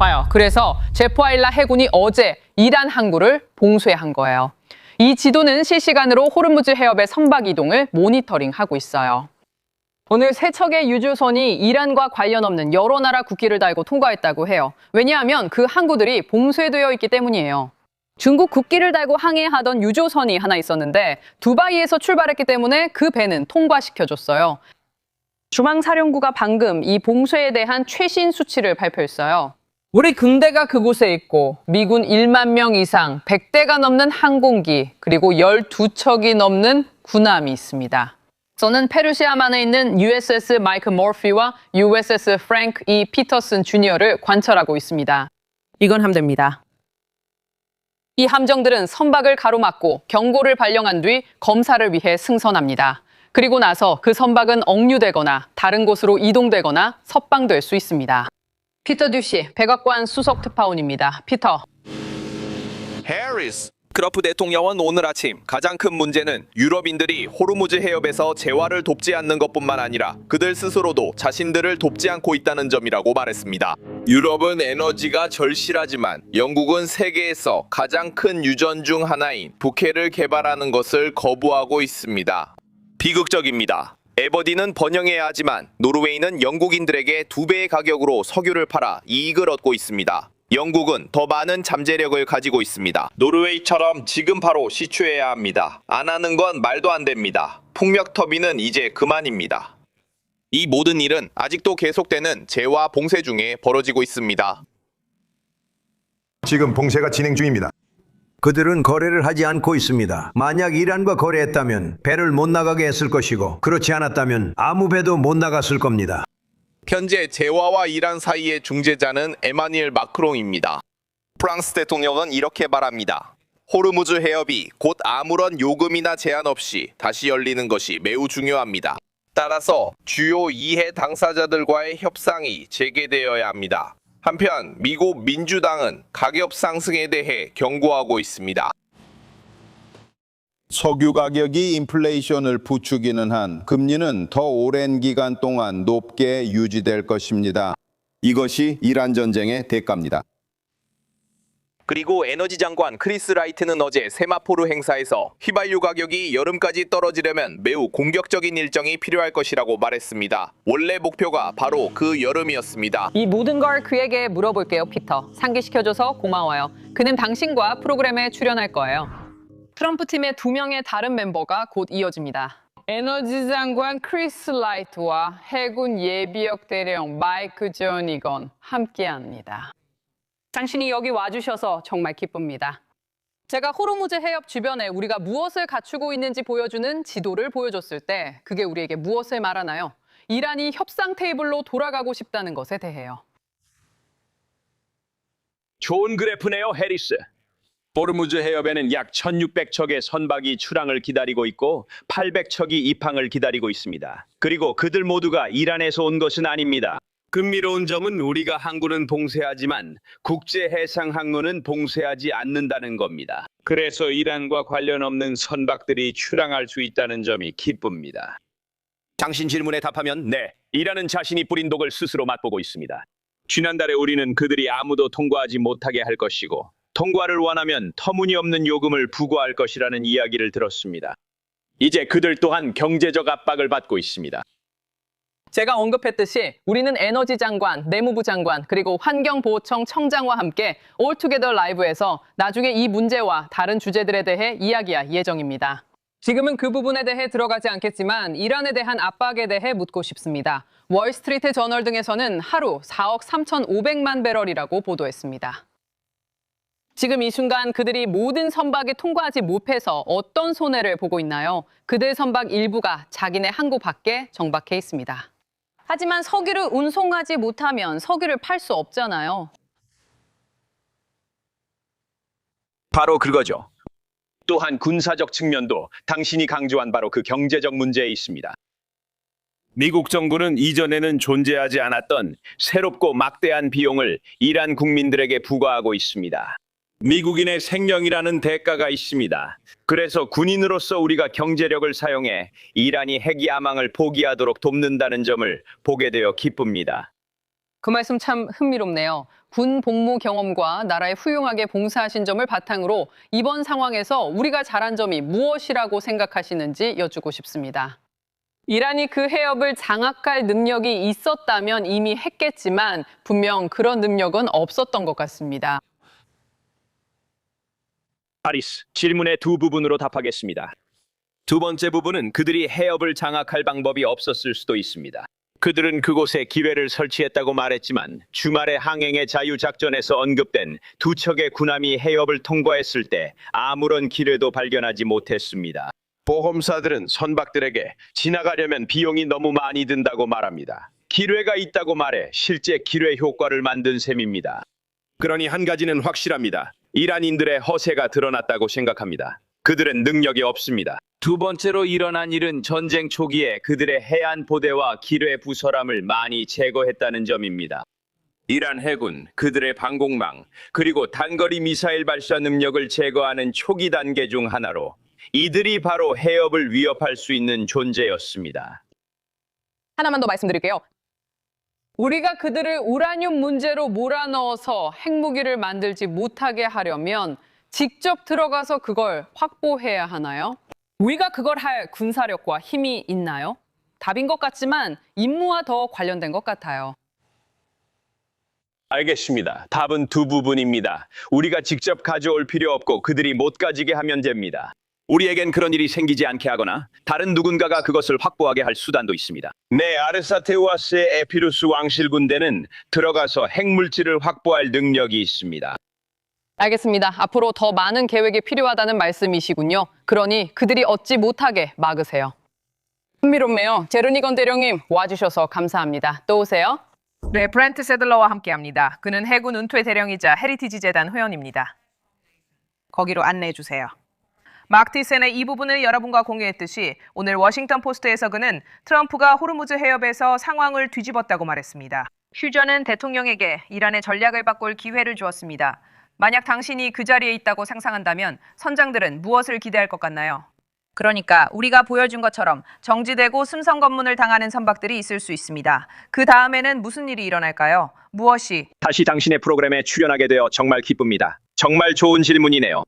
봐요. 그래서 제포아일라 해군이 어제 이란 항구를 봉쇄한 거예요. 이 지도는 실시간으로 호르무즈 해협의 선박 이동을 모니터링하고 있어요. 오늘 세 척의 유조선이 이란과 관련 없는 여러 나라 국기를 달고 통과했다고 해요. 왜냐하면 그 항구들이 봉쇄되어 있기 때문이에요. 중국 국기를 달고 항해하던 유조선이 하나 있었는데 두바이에서 출발했기 때문에 그 배는 통과시켜줬어요. 중앙사령부가 방금 이 봉쇄에 대한 최신 수치를 발표했어요. 우리 군대가 그곳에 있고 미군 1만 명 이상, 100대가 넘는 항공기, 그리고 12척이 넘는 군함이 있습니다. 저는 페르시아만에 있는 USS 마이크 머피와 USS 프랭크 E. 피터슨 주니어를 관찰하고 있습니다. 이건 함대입니다. 이 함정들은 선박을 가로막고 경고를 발령한 뒤 검사를 위해 승선합니다. 그리고 나서 그 선박은 억류되거나 다른 곳으로 이동되거나 석방될 수 있습니다. 피터 듀시, 백악관 수석 특파원입니다. 피터. 해리스. 트럼프 대통령은 오늘 아침 가장 큰 문제는 유럽인들이 호르무즈 해협에서 재화를 돕지 않는 것뿐만 아니라 그들 스스로도 자신들을 돕지 않고 있다는 점이라고 말했습니다. 유럽은 에너지가 절실하지만 영국은 세계에서 가장 큰 유전 중 하나인 부캐를 개발하는 것을 거부하고 있습니다. 비극적입니다. 에버디는 번영해야 하지만 노르웨이는 영국인들에게 2배의 가격으로 석유를 팔아 이익을 얻고 있습니다. 영국은 더 많은 잠재력을 가지고 있습니다. 노르웨이처럼 지금 바로 시추해야 합니다. 안 하는 건 말도 안 됩니다. 풍력 터빈은 이제 그만입니다. 이 모든 일은 아직도 계속되는 재화 봉쇄 중에 벌어지고 있습니다. 지금 봉쇄가 진행 중입니다. 그들은 거래를 하지 않고 있습니다. 만약 이란과 거래했다면 배를 못 나가게 했을 것이고 그렇지 않았다면 아무 배도 못 나갔을 겁니다. 현재 재화와 이란 사이의 중재자는 에마니엘 마크롱입니다. 프랑스 대통령은 이렇게 말합니다. 호르무즈 해협이 곧 아무런 요금이나 제한 없이 다시 열리는 것이 매우 중요합니다. 따라서 주요 2해 당사자들과의 협상이 재개되어야 합니다. 한편 미국 민주당은 가격 상승에 대해 경고하고 있습니다. 석유 가격이 인플레이션을 부추기는 한 금리는 더 오랜 기간 동안 높게 유지될 것입니다. 이것이 이란 전쟁의 대가입니다. 그리고 에너지 장관 크리스 라이트는 어제 세마포르 행사에서 휘발유 가격이 여름까지 떨어지려면 매우 공격적인 일정이 필요할 것이라고 말했습니다. 원래 목표가 바로 그 여름이었습니다. 이 모든 걸 그에게 물어볼게요, 피터. 상기시켜줘서 고마워요. 그는 당신과 프로그램에 출연할 거예요. 트럼프 팀의 2명의 다른 멤버가 곧 이어집니다. 에너지 장관 크리스 라이트와 해군 예비역 대령 마이크 조니건 함께합니다. 당신이 여기 와주셔서 정말 기쁩니다. 제가 호르무즈 해협 주변에 우리가 무엇을 갖추고 있는지 보여주는 지도를 보여줬을 때 그게 우리에게 무엇을 말하나요? 이란이 협상 테이블로 돌아가고 싶다는 것에 대해요. 좋은 그래프네요, 해리스. 호르무즈 해협에는 약 1600척의 선박이 출항을 기다리고 있고 800척이 입항을 기다리고 있습니다. 그리고 그들 모두가 이란에서 온 것은 아닙니다. 흥미로운 점은 우리가 항구는 봉쇄하지만 국제 해상 항로는 봉쇄하지 않는다는 겁니다. 그래서 이란과 관련 없는 선박들이 출항할 수 있다는 점이 기쁩니다. 당신 질문에 답하면 네, 이란은 자신이 뿌린 독을 스스로 맛보고 있습니다. 지난달에 우리는 그들이 아무도 통과하지 못하게 할 것이고 통과를 원하면 터무니없는 요금을 부과할 것이라는 이야기를 들었습니다. 이제 그들 또한 경제적 압박을 받고 있습니다. 제가 언급했듯이 우리는 에너지 장관, 내무부 장관, 그리고 환경보호청 청장과 함께 All Together Live에서 나중에 이 문제와 다른 주제들에 대해 이야기할 예정입니다. 지금은 그 부분에 대해 들어가지 않겠지만 이란에 대한 압박에 대해 묻고 싶습니다. 월스트리트 저널 등에서는 하루 4억 3,500만 배럴이라고 보도했습니다. 지금 이 순간 그들이 모든 선박에 통과하지 못해서 어떤 손해를 보고 있나요? 그들 선박 일부가 자기네 항구 밖에 정박해 있습니다. 하지만 석유를 운송하지 못하면 석유를 팔 수 없잖아요. 바로 그거죠. 또한 군사적 측면도 당신이 강조한 바로 그 경제적 문제에 있습니다. 미국 정부는 이전에는 존재하지 않았던 새롭고 막대한 비용을 이란 국민들에게 부과하고 있습니다. 미국인의 생명이라는 대가가 있습니다. 그래서 군인으로서 우리가 경제력을 사용해 이란이 핵 야망을 포기하도록 돕는다는 점을 보게 되어 기쁩니다. 그 말씀 참 흥미롭네요. 군 복무 경험과 나라에 훌륭하게 봉사하신 점을 바탕으로 이번 상황에서 우리가 잘한 점이 무엇이라고 생각하시는지 여쭈고 싶습니다. 이란이 그 해협을 장악할 능력이 있었다면 이미 했겠지만 분명 그런 능력은 없었던 것 같습니다. 하리스, 질문의 두 부분으로 답하겠습니다. 두 번째 부분은 그들이 해협을 장악할 방법이 없었을 수도 있습니다. 그들은 그곳에 기뢰를 설치했다고 말했지만 주말의 항행의 자유작전에서 언급된 두 척의 군함이 해협을 통과했을 때 아무런 기뢰도 발견하지 못했습니다. 보험사들은 선박들에게 지나가려면 비용이 너무 많이 든다고 말합니다. 기뢰가 있다고 말해 실제 기뢰 효과를 만든 셈입니다. 그러니 한 가지는 확실합니다. 이란인들의 허세가 드러났다고 생각합니다. 그들은 능력이 없습니다. 두 번째로 일어난 일은 전쟁 초기에 그들의 해안 보대와 기뢰 부설함을 많이 제거했다는 점입니다. 이란 해군, 그들의 방공망, 그리고 단거리 미사일 발사 능력을 제거하는 초기 단계 중 하나로 이들이 바로 해협을 위협할 수 있는 존재였습니다. 하나만 더 말씀드릴게요. 우리가 그들을 우라늄 문제로 몰아넣어서 핵무기를 만들지 못하게 하려면 직접 들어가서 그걸 확보해야 하나요? 우리가 그걸 할 군사력과 힘이 있나요? 답인 것 같지만 임무와 더 관련된 것 같아요. 알겠습니다. 답은 두 부분입니다. 우리가 직접 가져올 필요 없고 그들이 못 가지게 하면 됩니다. 우리에겐 그런 일이 생기지 않게 하거나 다른 누군가가 그것을 확보하게 할 수단도 있습니다. 네, 아르사테우아스의 에피루스 왕실 군대는 들어가서 핵물질을 확보할 능력이 있습니다. 알겠습니다. 앞으로 더 많은 계획이 필요하다는 말씀이시군요. 그러니 그들이 얻지 못하게 막으세요. 흥미롭네요. 제르니건 대령님 와주셔서 감사합니다. 또 오세요. 네, 브렌트 세들러와 함께합니다. 그는 해군 은퇴 대령이자 헤리티지 재단 회원입니다. 거기로 안내해 주세요. 마크티센의 이 부분을 여러분과 공유했듯이 오늘 워싱턴 포스트에서 그는 트럼프가 호르무즈 해협에서 상황을 뒤집었다고 말했습니다. 휴전은 대통령에게 이란의 전략을 바꿀 기회를 주었습니다. 만약 당신이 그 자리에 있다고 상상한다면 선장들은 무엇을 기대할 것 같나요? 그러니까 우리가 보여준 것처럼 정지되고 승선 검문을 당하는 선박들이 있을 수 있습니다. 그 다음에는 무슨 일이 일어날까요? 무엇이? 다시 당신의 프로그램에 출연하게 되어 정말 기쁩니다. 정말 좋은 질문이네요.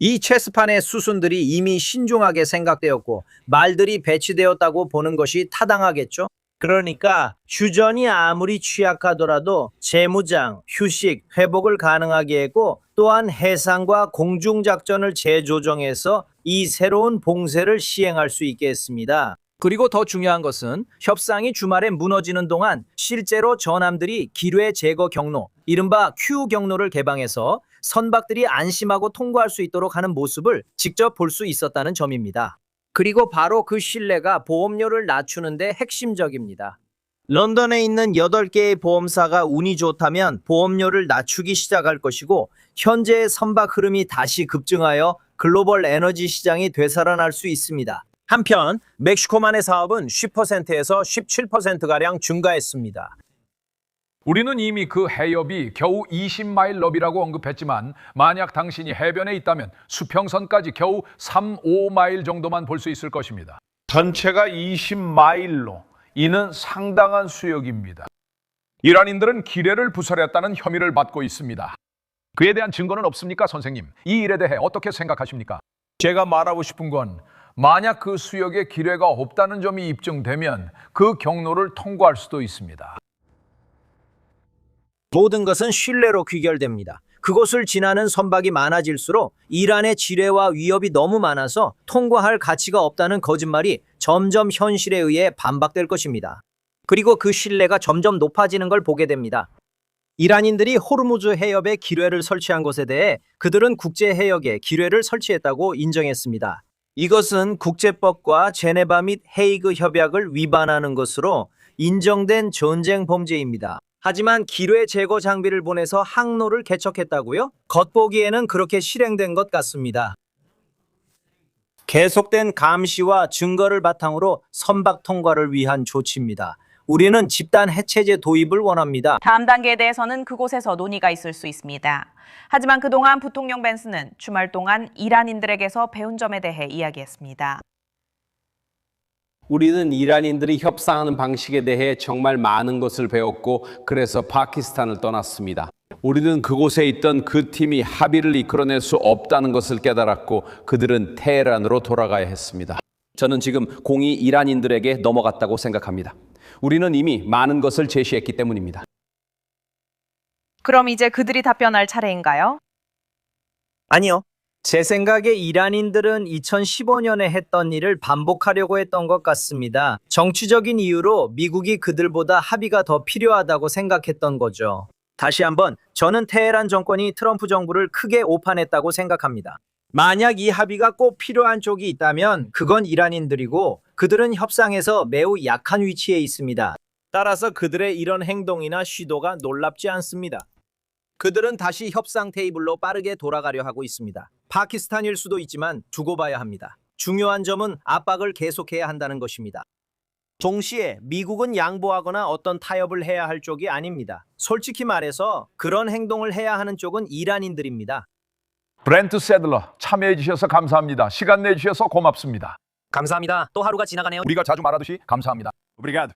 이 체스판의 수순들이 이미 신중하게 생각되었고 말들이 배치되었다고 보는 것이 타당하겠죠? 그러니까 휴전이 아무리 취약하더라도 재무장, 휴식, 회복을 가능하게 했고 또한 해상과 공중작전을 재조정해서 이 새로운 봉쇄를 시행할 수 있게 했습니다. 그리고 더 중요한 것은 협상이 주말에 무너지는 동안 실제로 전함들이 기뢰 제거 경로, 이른바 Q 경로를 개방해서 선박들이 안심하고 통과할 수 있도록 하는 모습을 직접 볼 수 있었다는 점입니다. 그리고 바로 그 신뢰가 보험료를 낮추는 데 핵심적입니다. 런던에 있는 8개의 보험사가 운이 좋다면 보험료를 낮추기 시작할 것이고 현재의 선박 흐름이 다시 급증하여 글로벌 에너지 시장이 되살아날 수 있습니다. 한편 멕시코만의 사업은 10%에서 17%가량 증가했습니다. 우리는 이미 그 해협이 겨우 20마일 너비라고 언급했지만 만약 당신이 해변에 있다면 수평선까지 겨우 3, 5마일 정도만 볼 수 있을 것입니다. 전체가 20마일로 이는 상당한 수역입니다. 이란인들은 기뢰를 부설했다는 혐의를 받고 있습니다. 그에 대한 증거는 없습니까, 선생님? 이 일에 대해 어떻게 생각하십니까? 제가 말하고 싶은 건 만약 그 수역에 기뢰가 없다는 점이 입증되면 그 경로를 통과할 수도 있습니다. 모든 것은 신뢰로 귀결됩니다. 그곳을 지나는 선박이 많아질수록 이란의 지뢰와 위협이 너무 많아서 통과할 가치가 없다는 거짓말이 점점 현실에 의해 반박될 것입니다. 그리고 그 신뢰가 점점 높아지는 걸 보게 됩니다. 이란인들이 호르무즈 해협에 기뢰를 설치한 것에 대해 그들은 국제 해역에 기뢰를 설치했다고 인정했습니다. 이것은 국제법과 제네바 및 헤이그 협약을 위반하는 것으로 인정된 전쟁 범죄입니다. 하지만 기뢰 제거 장비를 보내서 항로를 개척했다고요? 겉보기에는 그렇게 실행된 것 같습니다. 계속된 감시와 증거를 바탕으로 선박 통과를 위한 조치입니다. 우리는 집단 해체제 도입을 원합니다. 다음 단계에 대해서는 그곳에서 논의가 있을 수 있습니다. 하지만 그동안 부통령 벤스는 주말 동안 이란인들에게서 배운 점에 대해 이야기했습니다. 우리는 이란인들이 협상하는 방식에 대해 정말 많은 것을 배웠고 그래서 파키스탄을 떠났습니다. 우리는 그곳에 있던 그 팀이 합의를 이끌어낼 수 없다는 것을 깨달았고 그들은 테헤란으로 돌아가야 했습니다. 저는 지금 공이 이란인들에게 넘어갔다고 생각합니다. 우리는 이미 많은 것을 제시했기 때문입니다. 그럼 이제 그들이 답변할 차례인가요? 아니요. 제 생각에 이란인들은 2015년에 했던 일을 반복하려고 했던 것 같습니다. 정치적인 이유로 미국이 그들보다 합의가 더 필요하다고 생각했던 거죠. 다시 한번 저는 테헤란 정권이 트럼프 정부를 크게 오판했다고 생각합니다. 만약 이 합의가 꼭 필요한 쪽이 있다면 그건 이란인들이고 그들은 협상에서 매우 약한 위치에 있습니다. 따라서 그들의 이런 행동이나 시도가 놀랍지 않습니다. 그들은 다시 협상 테이블로 빠르게 돌아가려 하고 있습니다. 파키스탄일 수도 있지만 두고 봐야 합니다. 중요한 점은 압박을 계속해야 한다는 것입니다. 동시에 미국은 양보하거나 어떤 타협을 해야 할 쪽이 아닙니다. 솔직히 말해서 그런 행동을 해야 하는 쪽은 이란인들입니다. 브렌트 세들러 참여해 주셔서 감사합니다. 시간 내주셔서 고맙습니다. 감사합니다. 또 하루가 지나가네요. 우리가 자주 말하듯이 감사합니다. 오브리가도.